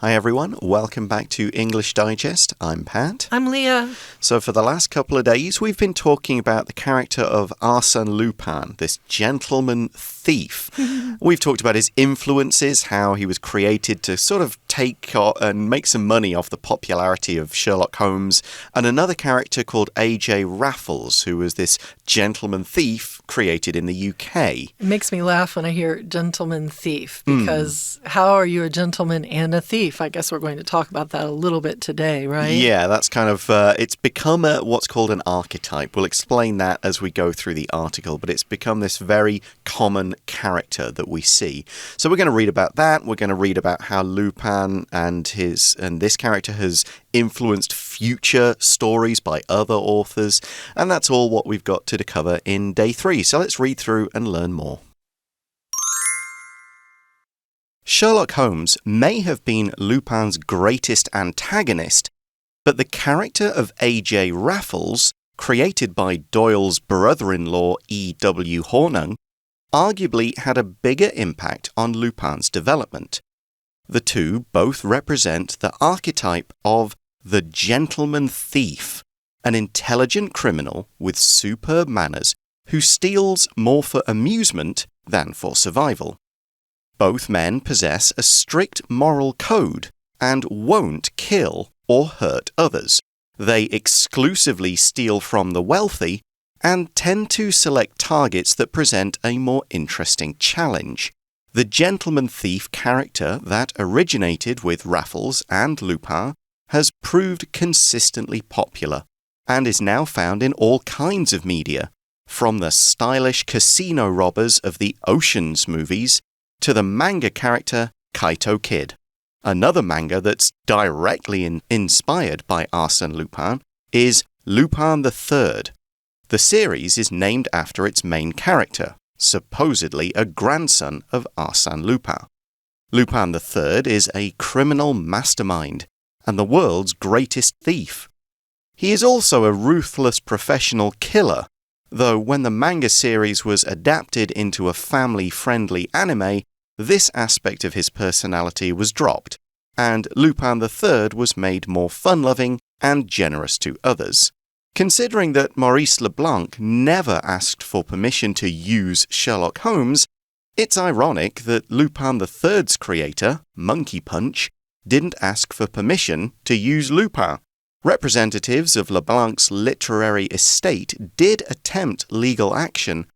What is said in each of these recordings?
Hi everyone, welcome back to English Digest. I'm Pat. I'm Leah. So for the last couple of days, we've been talking about the character of Arsène Lupin, this gentleman thief. We've talked about his influences, how he was created to sort of take and make some money off the popularity of Sherlock Holmes, and another character called A.J. Raffles, who was this gentleman thief created in the UK. It makes me laugh when I hear gentleman thief, because how are you a gentleman and a thief? I guess we're going to talk about that a little bit today, right? Yeah, that's kind of, it's become what's called an archetype. We'll explain that as we go through the article, but it's become this very common character that we see. So we're going to read about that. We're going to read about how Lupin and this character has influenced future stories by other authors, and that's all what we've got to cover in day 3. So let's read through and learn more. Sherlock Holmes may have been Lupin's greatest antagonist, but the character of A.J. Raffles, created by Doyle's brother-in-law E.W. Hornung, arguably had a bigger impact on Lupin's development. The two both represent the archetype of the gentleman thief, an intelligent criminal with superb manners who steals more for amusement than for survival. Both men possess a strict moral code and won't kill or hurt others. They exclusively steal from the wealthy and tend to select targets that present a more interesting challenge. The gentleman thief character that originated with Raffles and Lupin has proved consistently popular and is now found in all kinds of media, from the stylish casino robbers of the Ocean's movies to the manga character Kaito Kid. Another manga that's directly inspired by Arsène Lupin is Lupin III. The series is named after its main character, supposedly a grandson of Arsène Lupin. Lupin III is a criminal mastermind and the world's greatest thief. He is also a ruthless professional killer, though when the manga series was adapted into a family-friendly anime, this aspect of his personality was dropped, and Lupin III was made more fun-loving and generous to others. Considering that Maurice Leblanc never asked for permission to use Sherlock Holmes, it's ironic that Lupin III's creator, Monkey Punch, didn't ask for permission to use Lupin. Representatives of Leblanc's literary estate did attempt legal action,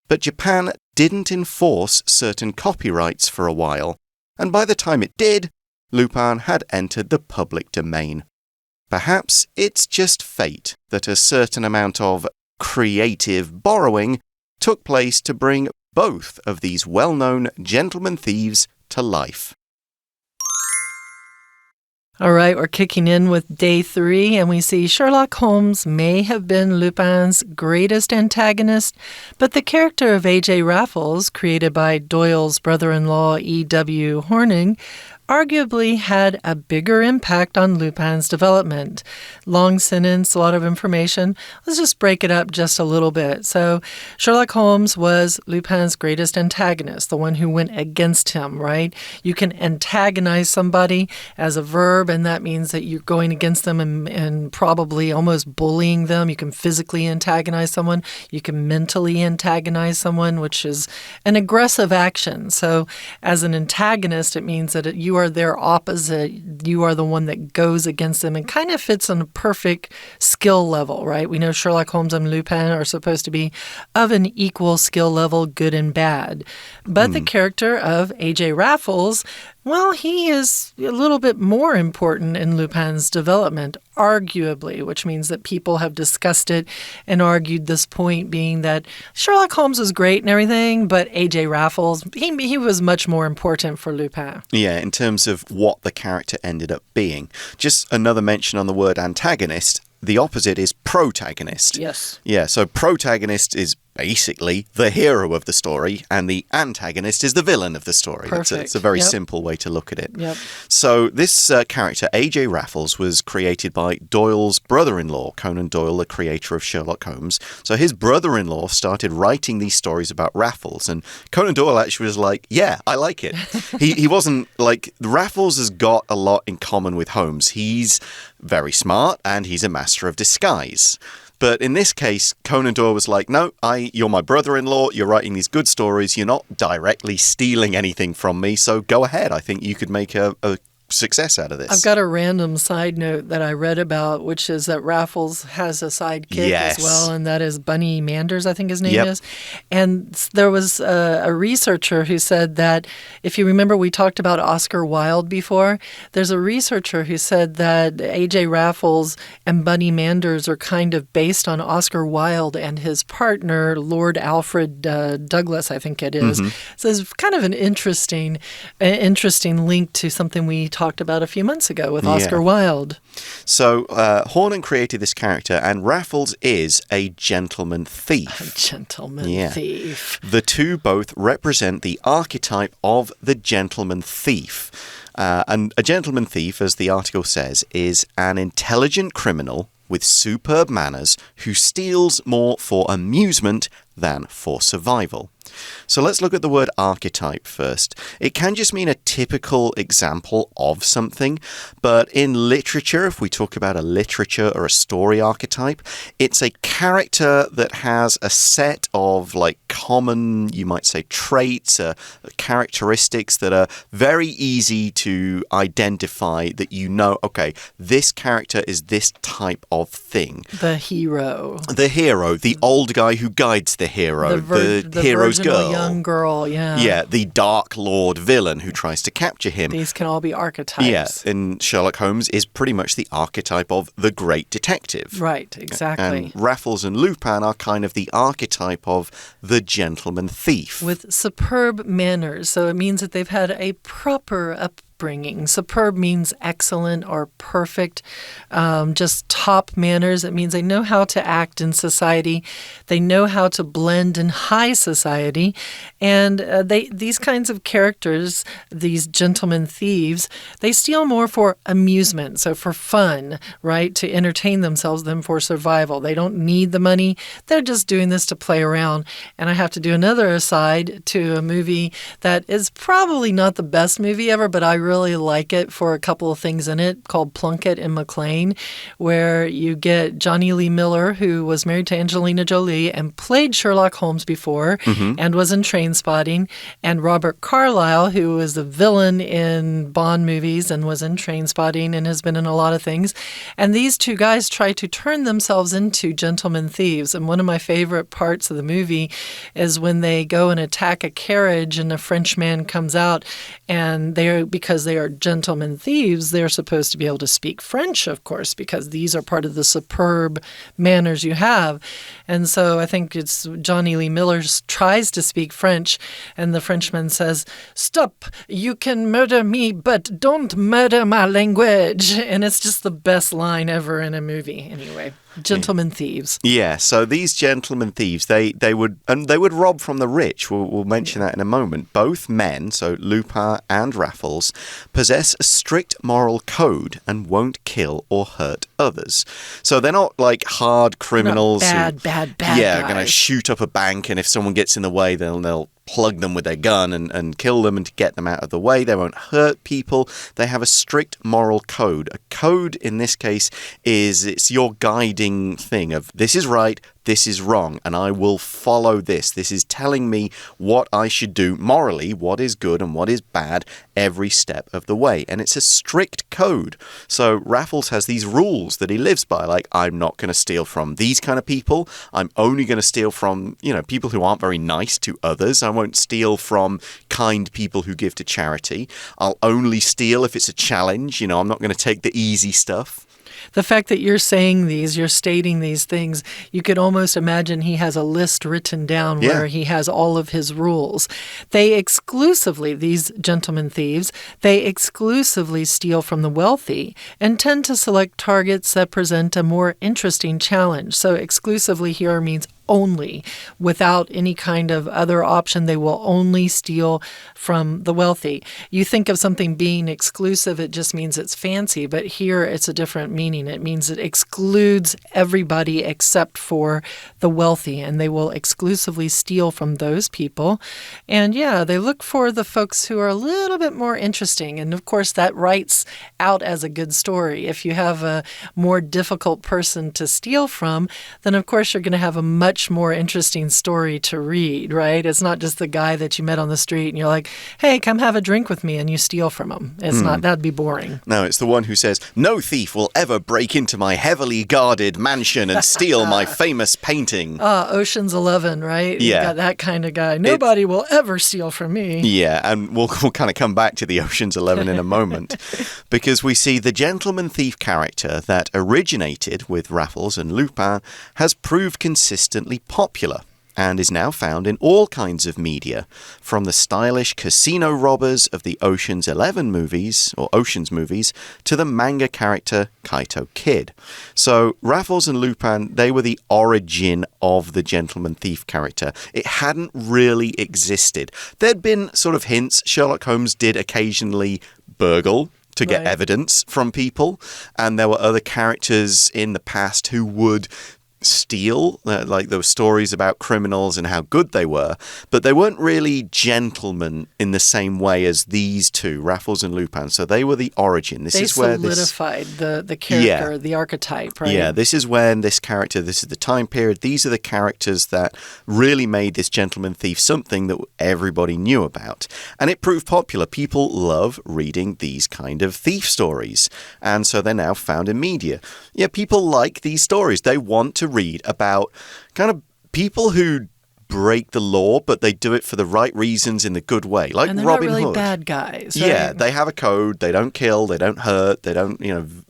but Japan didn't enforce certain copyrights for a while, and by the time it did, Lupin had entered the public domain. Perhaps it's just fate that a certain amount of creative borrowing took place to bring both of these well-known gentleman thieves to life. All right, we're kicking in with day 3, and we see Sherlock Holmes may have been Lupin's greatest antagonist, but the character of A.J. Raffles, created by Doyle's brother-in-law E.W. Hornung, arguably had a bigger impact on Lupin's development. Long sentence, a lot of information. Let's just break it up just a little bit. So Sherlock Holmes was Lupin's greatest antagonist, the one who went against him, right? You can antagonize somebody as a verb, and that means that you're going against them and probably almost bullying them. You can physically antagonize someone. You can mentally antagonize someone, which is an aggressive action. So as an antagonist, it means that you are their opposite. You are the one that goes against them and kind of fits on a perfect skill level, right? We know Sherlock Holmes and Lupin are supposed to be of an equal skill level, good and bad. But the character of A.J. Raffles, well, he is a little bit more important in Lupin's development, arguably, which means that people have discussed it and argued this point being that Sherlock Holmes was great and everything, but A.J. Raffles, he was much more important for Lupin. Yeah, in terms of what the character ended up being. Just another mention on the word antagonist. The opposite is protagonist. Yes. Yeah, so protagonist is basically the hero of the story, and the antagonist is the villain of the story. Perfect. It's a very simple way to look at it. Yep. So this character, A.J. Raffles, was created by Doyle's brother-in-law, Conan Doyle, the creator of Sherlock Holmes. So his brother-in-law started writing these stories about Raffles, and Conan Doyle actually was like, yeah, I like it. He wasn't like, Raffles has got a lot in common with Holmes. He's very smart, and he's a master of disguise. But in this case, Conan Doyle was like, no, you're my brother-in-law, you're writing these good stories, you're not directly stealing anything from me, so go ahead. I think you could make a success out of this. I've got a random side note that I read about, which is that Raffles has a sidekick as well, and that is Bunny Manders, I think his name is. And there was a researcher who said that, if you remember, we talked about Oscar Wilde before. There's a researcher who said that A.J. Raffles and Bunny Manders are kind of based on Oscar Wilde and his partner, Lord Alfred Douglas, I think it is. So it's kind of an interesting link to something we talked about a few months ago with Oscar Wilde. So Hornan created this character, and Raffles is a gentleman thief. A gentleman thief. The two both represent the archetype of the gentleman thief. And a gentleman thief, as the article says, is an intelligent criminal with superb manners who steals more for amusement than for survival. So let's look at the word archetype first. It can just mean a typical example of something, but in literature, if we talk about a literature or a story archetype, it's a character that has a set of like common, you might say, traits, characteristics that are very easy to identify, that you know, okay, this character is this type of thing. The hero. The hero, the old guy who guides the hero, the hero's girl. Young girl, yeah. Yeah, the Dark Lord villain who tries to capture him. These can all be archetypes. Yeah, and Sherlock Holmes is pretty much the archetype of the great detective. Right, exactly. And Raffles and Lupin are kind of the archetype of the gentleman thief. With superb manners, so it means that they've had a proper upbringing. Superb means excellent or perfect, just top manners. It means they know how to act in society. They know how to blend in high society. And these kinds of characters, these gentlemen thieves, they steal more for amusement, so for fun, right, to entertain themselves than for survival. They don't need the money. They're just doing this to play around. And I have to do another aside to a movie that is probably not the best movie ever, but I really like it for a couple of things in it, called Plunkett and McLean, where you get Johnny Lee Miller, who was married to Angelina Jolie and played Sherlock Holmes before and was in Trainspotting, and Robert Carlyle, who was the villain in Bond movies and was in Trainspotting and has been in a lot of things. And these two guys try to turn themselves into gentlemen thieves. And one of my favorite parts of the movie is when they go and attack a carriage and a Frenchman comes out, and because they are gentlemen thieves, they're supposed to be able to speak French, of course, because these are part of the superb manners you have. And so I think it's Johnny Lee Miller tries to speak French, and the Frenchman says, "Stop, you can murder me, but don't murder my language." And it's just the best line ever in a movie, anyway. Gentlemen thieves. Yeah, so these gentlemen thieves, they would rob from the rich. We'll mention that in a moment. Both men, so Lupin and Raffles, possess a strict moral code and won't kill or hurt others. So they're not like hard criminals. Bad yeah, guys. going to shoot up a bank, and if someone gets in the way, they'll plug them with their gun and kill them and to get them out of the way. They won't hurt people. They have a strict moral code. A code in this case it's your guiding thing of this is right, this is wrong, and I will follow this. This is telling me what I should do morally, what is good and what is bad every step of the way. And it's a strict code. So Raffles has these rules that he lives by, like, I'm not going to steal from these kind of people. I'm only going to steal from, people who aren't very nice to others. I won't steal from kind people who give to charity. I'll only steal if it's a challenge. I'm not going to take the easy stuff. The fact that you're saying you're stating these things, you could almost imagine he has a list written down where he has all of his rules. These gentlemen thieves, they exclusively steal from the wealthy and tend to select targets that present a more interesting challenge. So exclusively here means only, without any kind of other option. They will only steal from the wealthy. You think of something being exclusive, it just means it's fancy, but here it's a different meaning. It means it excludes everybody except for the wealthy, and they will exclusively steal from those people. And yeah, they look for the folks who are a little bit more interesting, and of course that writes out as a good story. If you have a more difficult person to steal from, then of course you're going to have a much more interesting story to read, right? It's not just the guy that you met on the street and you're like, hey, come have a drink with me, and you steal from him. It's not, that'd be boring. No, it's the one who says, no thief will ever break into my heavily guarded mansion and steal my famous painting. Ocean's 11, right? Yeah. You got that kind of guy. Nobody will ever steal from me. Yeah, and we'll kind of come back to the Ocean's 11 in a moment, because we see the gentleman thief character that originated with Raffles and Lupin has proved consistently popular and is now found in all kinds of media, from the stylish casino robbers of the Ocean's 11 movies, or Ocean's movies, to the manga character Kaito Kid. So Raffles and Lupin, they were the origin of the gentleman thief character. It hadn't really existed. There'd been sort of hints. Sherlock Holmes did occasionally burgle to get evidence from people, and there were other characters in the past who would steal, like there were stories about criminals and how good they were, but they weren't really gentlemen in the same way as these two, Raffles and Lupin. So they were the origin. They solidified the character, the archetype, right? Yeah, this is when this character, this is the time period, these are the characters that really made this gentleman thief something that everybody knew about. And it proved popular. People love reading these kind of thief stories. And so they're now found in media. Yeah, people like these stories. They want to read about kind of people who break the law, but they do it for the right reasons in the good way, like and they're Robin not really Hood. Bad guys, right? Yeah, they have a code. They don't kill. They don't hurt. They don't,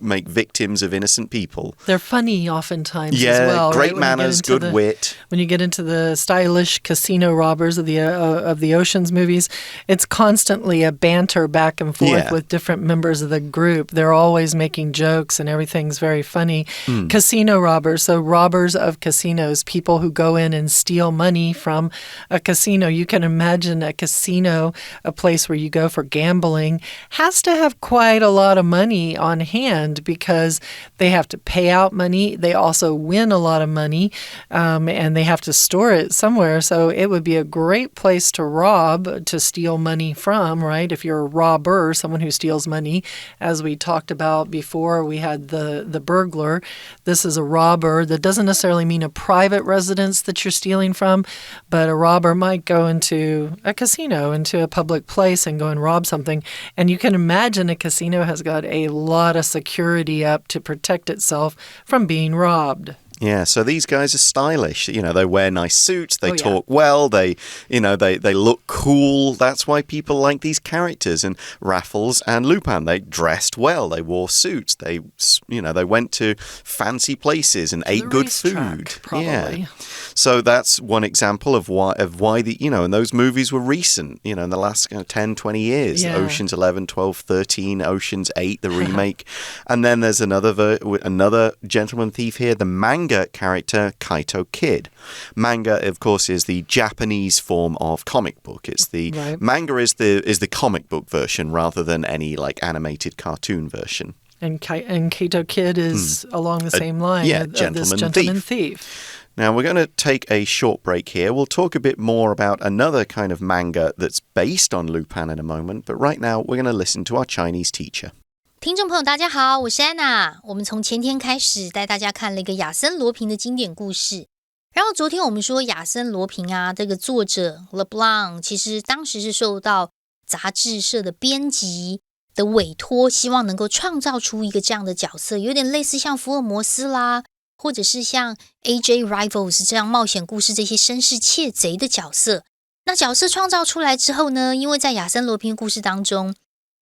make victims of innocent people. They're funny oftentimes as well. Great right? manners, good wit. When you get into the stylish casino robbers of the Ocean's movies, it's constantly a banter back and forth with different members of the group. They're always making jokes and everything's very funny. Casino robbers, so robbers of casinos, people who go in and steal money from a casino. You can imagine a casino, a place where you go for gambling, has to have quite a lot of money on hand because they have to pay out money. They also win a lot of money, and they have to store it somewhere. So it would be a great place to rob, to steal money from, right? If you're a robber, someone who steals money. As we talked about before, we had the burglar. This is a robber. That doesn't necessarily mean a private residence that you're stealing from, but a robber might go into a casino, into a public place and go and rob something. And you can imagine a casino has got a lot of security up to protect itself from being robbed. Yeah, so these guys are stylish. They wear nice suits, they talk well, they look cool. That's why people like these characters. And Raffles and Lupin, they dressed well, they wore suits, they went to fancy places and ate good food. Probably. Yeah. So that's one example of why and those movies were recent, in the last 10, 20 years. Yeah. Ocean's 11, 12, 13, Ocean's 8, the remake. And then there's another gentleman thief here, the manga character Kaito Kid. Manga, of course, is the Japanese form of comic book. It's the manga is the comic book version rather than any animated cartoon version. And Kaito Kid is along the same line of this gentleman thief. Now, we're going to take a short break here. We'll talk a bit more about another kind of manga that's based on Lupin in a moment, but right now we're going to listen to our Chinese teacher. 听众朋友大家好，我是安娜。我们从前天开始带大家看了一个亚森罗平的经典故事，然后昨天我们说亚森罗平啊，这个作者 Lupin 其实当时是受到杂志社的编辑的委托，希望能够创造出一个这样的角色，有点类似像福尔摩斯啦，或者是像 A+ Raffles 这样冒险故事这些绅士窃贼的角色。那角色创造出来之后呢，因为在亚森罗平的故事当中，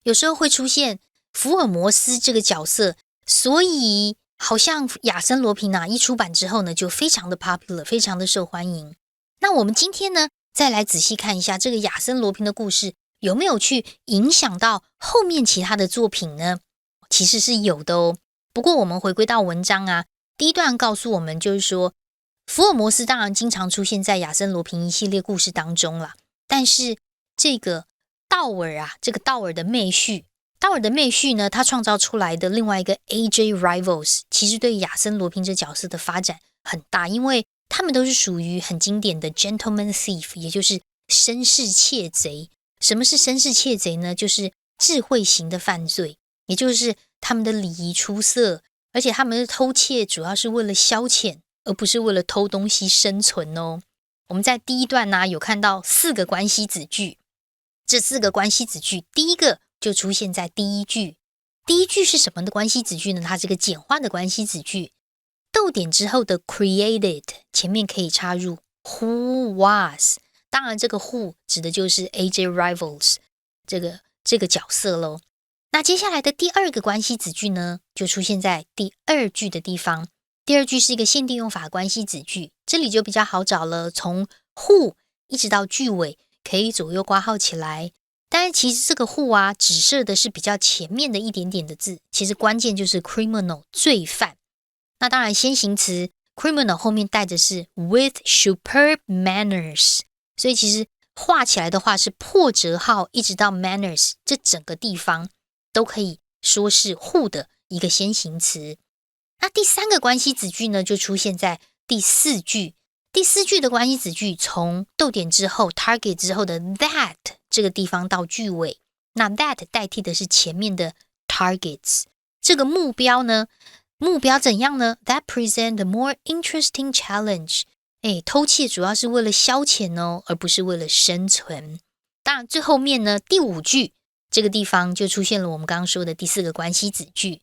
有时候会出现福尔摩斯这个角色，所以好像亚森罗平一出版之后呢，就非常的 popular， 非常的受欢迎。那我们今天呢，再来仔细看一下这个亚森罗平的故事有没有去影响到后面其他的作品呢？其实是有的哦。不过我们回归到文章啊，第一段告诉我们就是说，福尔摩斯当然经常出现在亚森罗平一系列故事当中啦，但是这个道尔啊，这个道尔的妹婿呢，他创造出来的另外一个 A.J. Raffles 其实对亚森罗平这角色的发展很大，因为他们都是属于很经典的 gentleman thief， 也就是绅士窃贼。什么是绅士窃贼呢？就是智慧型的犯罪，也就是他们的礼仪出色，而且他们的偷窃主要是为了消遣，而不是为了偷东西生存哦。我们在第一段呢，有看到4个关系子句，这4个关系子句第一个就出现在第一句。第一句是什么的关系子句呢？它是个简化的关系子句，逗点之后的 created 前面可以插入 who was， 当然这个 who 指的就是 A.J. Raffles 这个角色咯。那接下来的第2个关系子句呢，就出现在第2句的地方。第2句是一个限定用法关系子句，这里就比较好找了，从 who 一直到句尾可以左右括号起来。但是其实这个 who 啊，指涉的是比较前面的一点点的字，其实关键就是 criminal 罪犯。那当然先行词 criminal 后面带的是 with superb manners， 所以其实画起来的话是破折号一直到 manners， 这整个地方都可以说是 who 的一个先行词。那第3个关系子句呢，就出现在第4句。第4句的关系子句从逗点之后 target 之后的 that 这个地方到句尾，那 that 代替的是前面的 targets。 这个目标怎样呢？ That present a more interesting challenge。 偷窃主要是为了消遣哦，而不是为了生存。当然最后面呢，第5句这个地方就出现了我们刚刚说的第4个关系子句。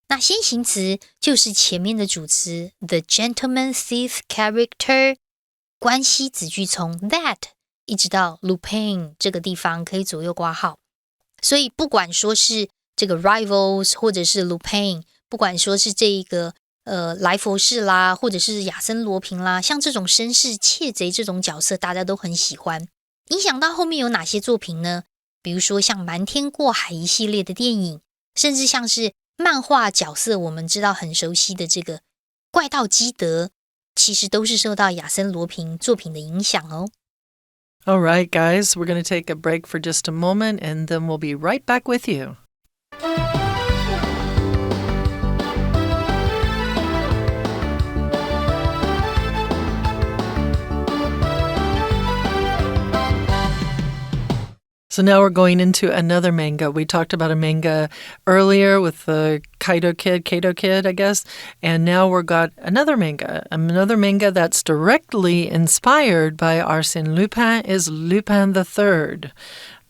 那先行词就是前面的主词 the gentleman thief character， 关系子句从 that 一直到 Lupin 这个地方可以左右括号。所以不管说是这个 Raffles 或者是 Lupin， 不管说是这一个莱佛士啦，或者是亚森罗平啦，像这种绅士窃贼这种角色大家都很喜欢。影响到后面有哪些作品呢？比如说像瞒天过海一系列的电影，甚至像是漫画角色我们知道很熟悉的这个怪盗基德，其实都是受到亚森罗平作品的影响哦。All right, guys, we're going to take a break for just a moment, and then we'll be right back with you. So now we're going into another manga. We talked about a manga earlier with the Kato Kid, I guess. And now we've got another manga that's directly inspired by Arsène Lupin is Lupin III.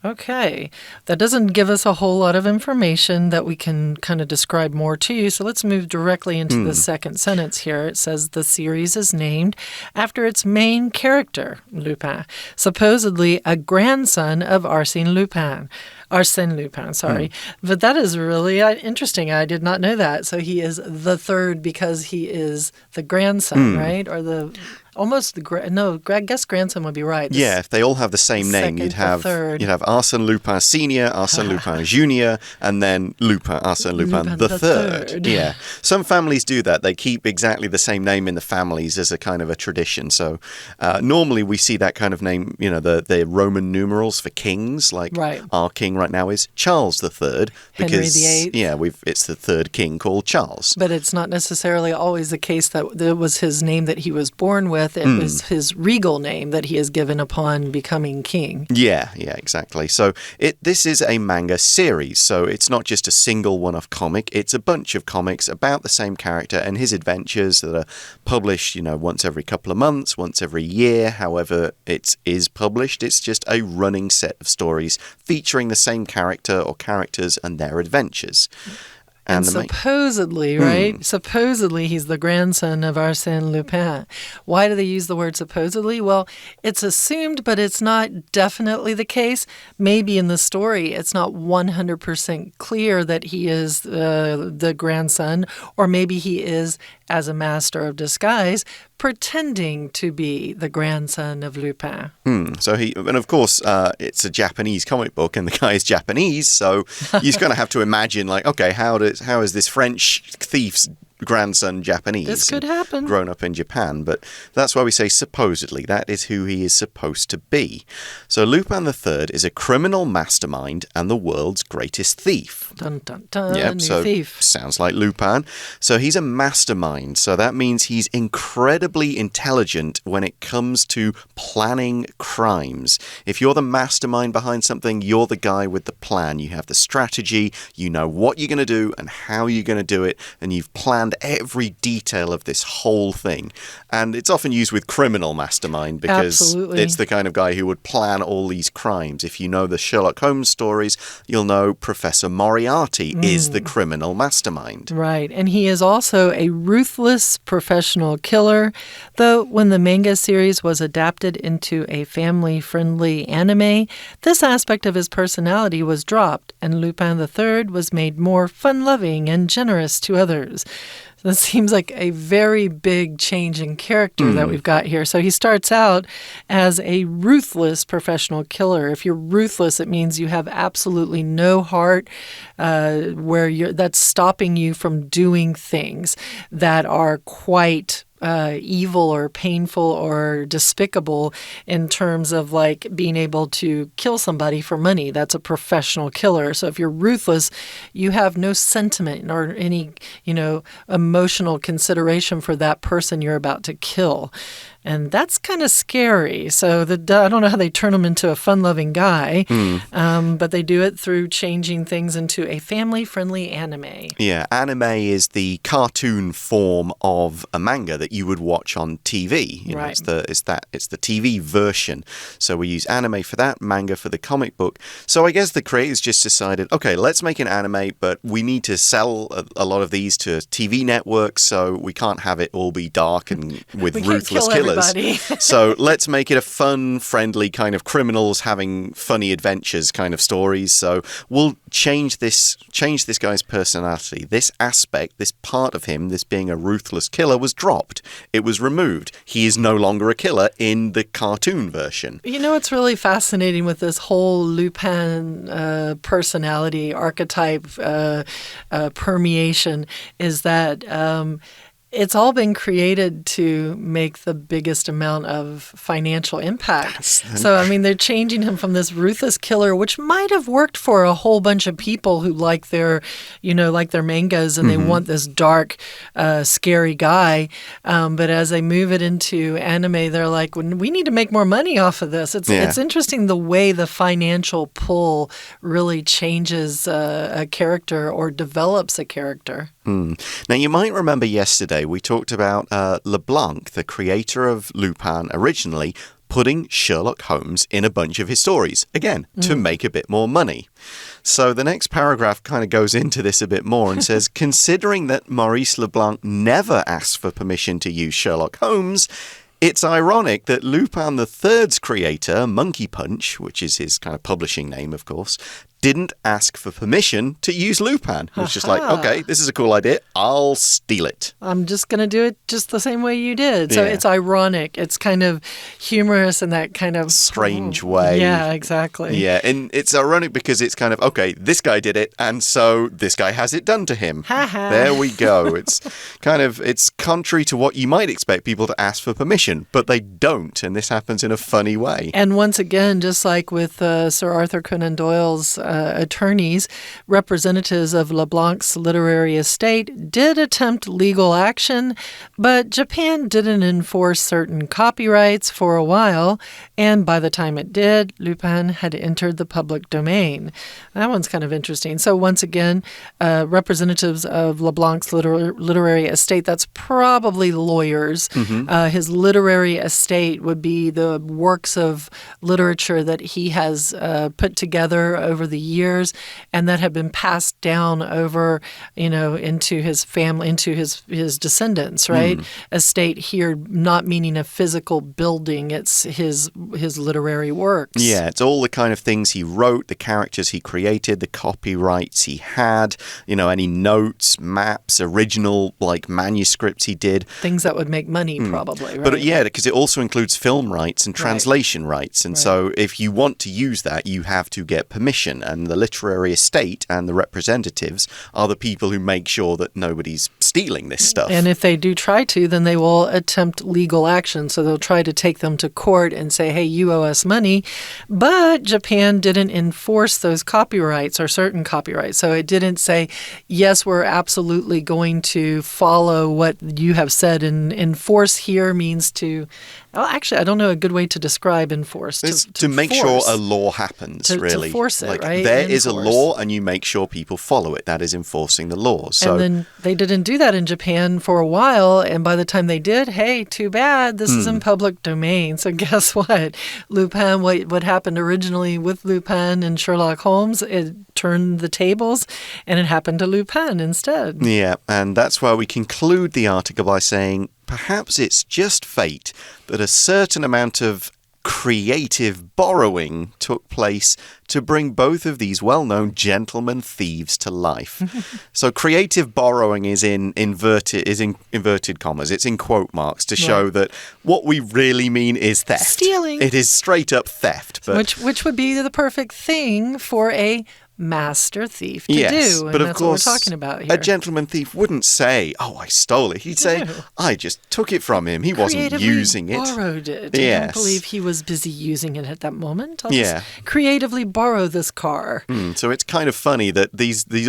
Okay, that doesn't give us a whole lot of information that we can kind of describe more to you. So let's move directly into the second sentence here. It says the series is named after its main character, Lupin, supposedly a grandson of Arsène Lupin, sorry. But that is really interesting. I did not know that. So he is the third because he is the grandson, right? Or I guess grandson would be right. Yeah, if they all have the same name, you'd have Arsène Lupin Senior, Arsène Lupin Junior, and then Arsène Lupin the third. Yeah, some families do that. They keep exactly the same name in the families as a kind of a tradition. So normally we see that kind of name, the Roman numerals for kings, like our king right now is Charles III. Because, Henry VIII. Yeah, it's the third king called Charles. But it's not necessarily always the case that it was his name that he was born with. It was his regal name that he is given upon becoming king. Yeah, exactly. So this is a manga series, so it's not just a single one-off comic. It's a bunch of comics about the same character and his adventures that are published, once every couple of months, once every year, however it is published. It's just a running set of stories featuring the same character or characters and their adventures. And supposedly, right? Supposedly he's the grandson of Arsène Lupin. Why do they use the word supposedly? Well, it's assumed, but it's not definitely the case. Maybe in the story, it's not 100% clear that he is the grandson, or maybe he is, as a master of disguise, pretending to be the grandson of Lupin. And of course, it's a Japanese comic book, and the guy is Japanese, so you're going to have to imagine, like, okay, how is this French thief's grandson Japanese. This could happen. Grown up in Japan, but that's why we say supposedly. That is who he is supposed to be. So Lupin III is a criminal mastermind and the world's greatest thief. Dun, dun, dun, yep, new so thief. Sounds like Lupin. So he's a mastermind. So that means he's incredibly intelligent when it comes to planning crimes. If you're the mastermind behind something, you're the guy with the plan. You have the strategy, you know what you're going to do and how you're going to do it, and you've planned every detail of this whole thing. And it's often used with criminal mastermind because Absolutely. It's the kind of guy who would plan all these crimes. If you know the Sherlock Holmes stories, you'll know Professor Moriarty is the criminal mastermind. Right, and he is also a ruthless professional killer, though when the manga series was adapted into a family-friendly anime, this aspect of his personality was dropped, and Lupin III was made more fun-loving and generous to others. That seems like a very big change in character that we've got here. So he starts out as a ruthless professional killer. If you're ruthless, it means you have absolutely no heart, that's stopping you from doing things that are quite evil or painful or despicable in terms of like being able to kill somebody for money. That's a professional killer. So if you're ruthless, you have no sentiment or any, emotional consideration for that person you're about to kill. And that's kind of scary. So I don't know how they turn him into a fun-loving guy, but they do it through changing things into a family-friendly anime. Yeah, anime is the cartoon form of a manga that you would watch on TV. Right. It's the TV version. So we use anime for that, manga for the comic book. So I guess the creators just decided, okay, let's make an anime, but we need to sell a lot of these to TV networks, so we can't have it all be dark and with ruthless killers. So let's make it a fun, friendly kind of criminals having funny adventures kind of stories. So we'll change this guy's personality. This aspect, this part of him, this being a ruthless killer was dropped. It was removed. He is no longer a killer in the cartoon version. You know what's really fascinating with this whole Lupin personality archetype permeation is that it's all been created to make the biggest amount of financial impact. So, I mean, they're changing him from this ruthless killer, which might have worked for a whole bunch of people who like their mangas and they want this dark, scary guy. But as they move it into anime, they're like, we need to make more money off of this. It's interesting the way the financial pull really changes a character or develops a character. Now, you might remember yesterday we talked about LeBlanc, the creator of Lupin originally, putting Sherlock Holmes in a bunch of his stories, again, to make a bit more money. So the next paragraph kind of goes into this a bit more and says, considering that Maurice LeBlanc never asked for permission to use Sherlock Holmes, it's ironic that Lupin III's creator, Monkey Punch, which is his kind of publishing name, of course, didn't ask for permission to use Lupin. It was just like, okay, this is a cool idea. I'll steal it. I'm just going to do it just the same way you did. So it's ironic. It's kind of humorous in that kind of strange way. Yeah, exactly. Yeah, and it's ironic because it's kind of, okay, this guy did it, and so this guy has it done to him. There we go. It's contrary to what you might expect people to ask for permission, but they don't, and this happens in a funny way. And once again, just like with Sir Arthur Conan Doyle's attorneys, representatives of LeBlanc's literary estate did attempt legal action, but Japan didn't enforce certain copyrights for a while, and by the time it did, Lupin had entered the public domain. That one's kind of interesting. So once again, representatives of LeBlanc's literary estate, that's probably lawyers. His literary estate would be the works of literature that he has put together over the years and that have been passed down over, into his family, into his descendants, right? Estate here not meaning a physical building, it's his literary works. Yeah, it's all the kind of things he wrote, the characters he created, the copyrights he had, any notes, maps, original manuscripts he did. Things that would make money probably, right? But because it also includes film rights and translation rights. And so if you want to use that, you have to get permission. and the literary estate and the representatives are the people who make sure that nobody's stealing this stuff. And if they do try to, then they will attempt legal action. So they'll try to take them to court and say, hey, you owe us money. But Japan didn't enforce those copyrights or certain copyrights. So it didn't say, yes, we're absolutely going to follow what you have said. And enforce here means to... Well, actually, I don't know a good way to describe enforce. To make sure a law happens, really. To force it, right? There is a law and you make sure people follow it. That is enforcing the law. So, and then they didn't do that in Japan for a while. And by the time they did, hey, too bad. This is in public domain. So guess what? Lupin, what happened originally with Lupin and Sherlock Holmes, it turned the tables and it happened to Lupin instead. Yeah, and that's why we conclude the article by saying, perhaps it's just fate that a certain amount of creative borrowing took place to bring both of these well-known gentlemen thieves to life. So creative borrowing is in inverted commas. It's in quote marks to show that what we really mean is theft. Stealing. It is straight up theft. But which would be the perfect thing for a master thief to do. And but of that's course, what we're talking about here. A gentleman thief wouldn't say, oh, I stole it. He'd say, I just took it from him. He wasn't using it. Borrowed it. I don't believe he was busy using it at that moment. I'll just creatively borrow this car. So it's kind of funny that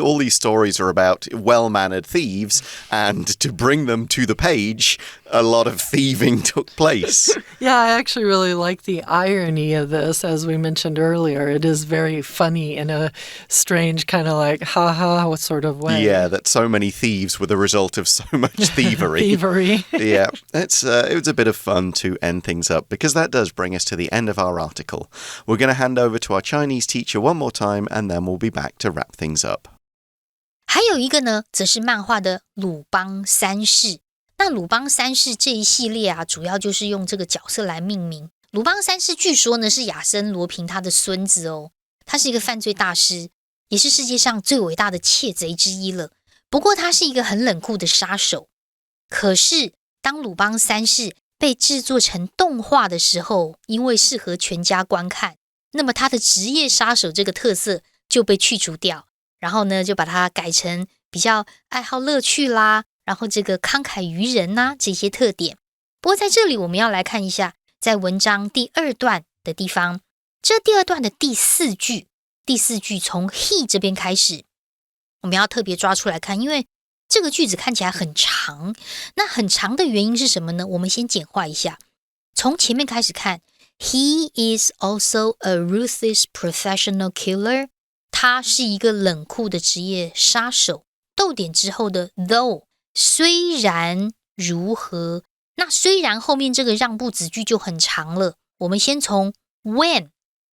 all these stories are about well-mannered thieves, and to bring them to the page, a lot of thieving took place. Yeah, I actually really like the irony of this, as we mentioned earlier. It is very funny in a strange kind of like, ha-ha, what sort of way. Yeah, that so many thieves were the result of so much thievery. Yeah, it was a bit of fun to end things up, because that does bring us to the end of our article. We're going to hand over to our Chinese teacher one more time, and then we'll be back to wrap things up. 还有一个呢，则是漫画的鲁邦三世。那鲁邦三世这一系列啊，主要就是用这个角色来命名。鲁邦三世据说呢是亚森罗平他的孙子哦，他是一个犯罪大师，也是世界上最伟大的窃贼之一了。不过他是一个很冷酷的杀手。可是当鲁邦三世被制作成动画的时候，因为适合全家观看，那么他的职业杀手这个特色就被去除掉，然后呢就把它改成比较爱好乐趣啦，然后这个慷慨于人啊，这些特点。不过在这里我们要来看一下，在文章第二段的地方，这第二段的第四句从 he 这边开始，我们要特别抓出来看，因为这个句子看起来很长。那很长的原因是什么呢？我们先简化一下，从前面开始看， He is also a ruthless professional killer， 他是一个冷酷的职业杀手。逗点之后的 though， 虽然如何，那虽然后面这个让步子句就很长了，我们先从 when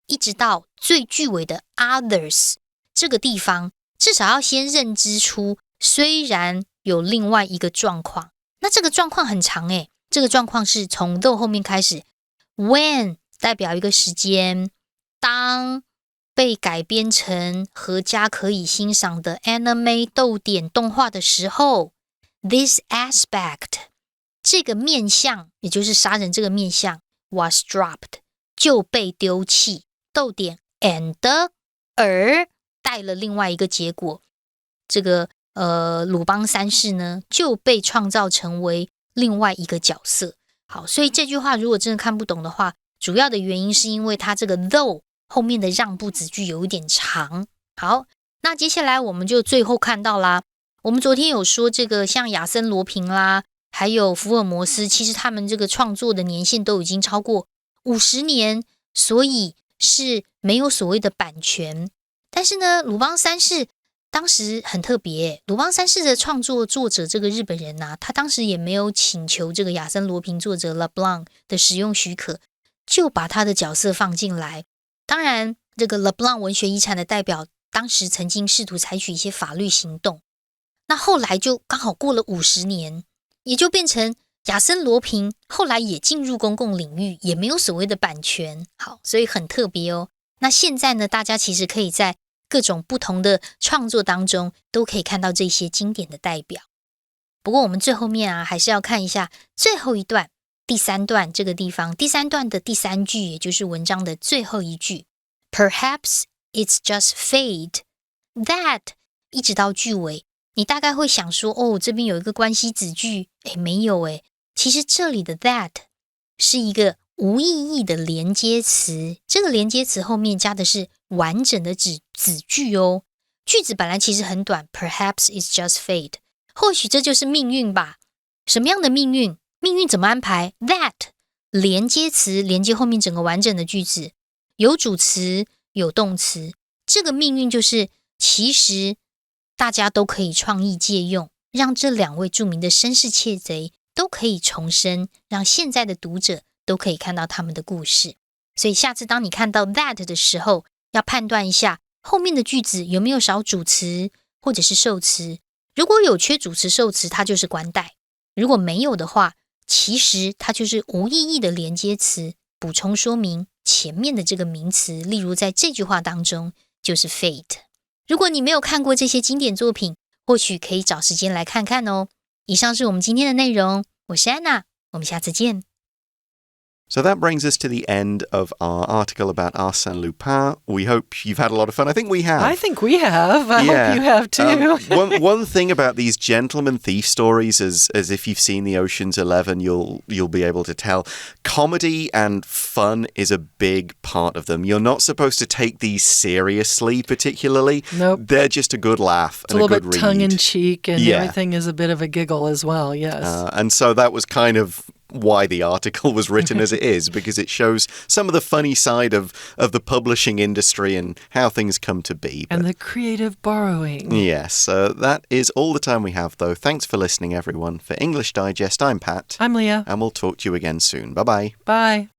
一直到最句尾的 others 这个地方，至少要先认知出虽然有另外一个状况。那这个状况很长耶，这个状况是从 though 后面开始， when 代表一个时间，当被改编成合家可以欣赏的 anime 逗点动画的时候， this aspect 这个面向，也就是杀人这个面向 was dropped 就被丢弃，逗点 and 而带了另外一个结果，这个鲁邦三世呢就被创造成为另外一个角色。好，所以这句话如果真的看不懂的话，主要的原因是因为它这个 though 后面的让步子句有一点长。好，那接下来我们就最后看到啦，我们昨天有说这个像亚森罗平啦，还有福尔摩斯，其实他们这个创作的年限都已经超过50年，所以是没有所谓的版权。但是呢，鲁邦三世当时很特别，鲁邦三世的创作作者这个日本人啊，他当时也没有请求这个亚森罗平作者 LeBlanc 的使用许可，就把他的角色放进来。当然这个 LeBlanc 文学遗产的代表当时曾经试图采取一些法律行动，那后来就刚好过了50年，也就变成亚森罗平后来也进入公共领域，也没有所谓的版权。好，所以很特别哦。那现在呢，大家其实可以在各种不同的创作当中都可以看到这些经典的代表。不过我们最后面啊，还是要看一下最后一段第3段这个地方，第3段的第3句，也就是文章的最后一句 Perhaps it's just fate. That 一直到句尾，你大概会想说，哦，这边有一个关系子句，没有其实这里的 that 是一个无意义的连接词，这个连接词后面加的是完整的子句哦。句子本来其实很短 ，Perhaps it's just fate， 或许这就是命运吧。什么样的命运？命运怎么安排 ？That 连接词连接后面整个完整的句子，有主词有动词，这个命运就是其实大家都可以创意借用，让这两位著名的绅士窃贼都可以重生，让现在的读者都可以看到他们的故事。所以下次当你看到 that 的时候，要判断一下后面的句子有没有少主词或者是受词。如果有缺主词受词，它就是关代；如果没有的话，其实它就是无意义的连接词，补充说明前面的这个名词。例如在这句话当中就是 fate。如果你没有看过这些经典作品，或许可以找时间来看看哦。以上是我们今天的内容，我是安娜，我们下次见。So that brings us to the end of our article about Arsène Lupin. We hope you've had a lot of fun. I think we have. I think we have. I hope you have too. One thing about these gentleman thief stories, as if you've seen the Ocean's 11, you'll be able to tell. Comedy and fun is a big part of them. You're not supposed to take these seriously, particularly. Nope. They're just a good laugh and a good read. It's a little bit tongue-in-cheek, and everything is a bit of a giggle as well, yes. And so that was kind of why the article was written as it is, because it shows some of the funny side of the publishing industry and how things come to be. And the creative borrowing. Yes, that is all the time we have, though. Thanks for listening, everyone. For English Digest, I'm Pat. I'm Leah. And we'll talk to you again soon. Bye-bye. Bye.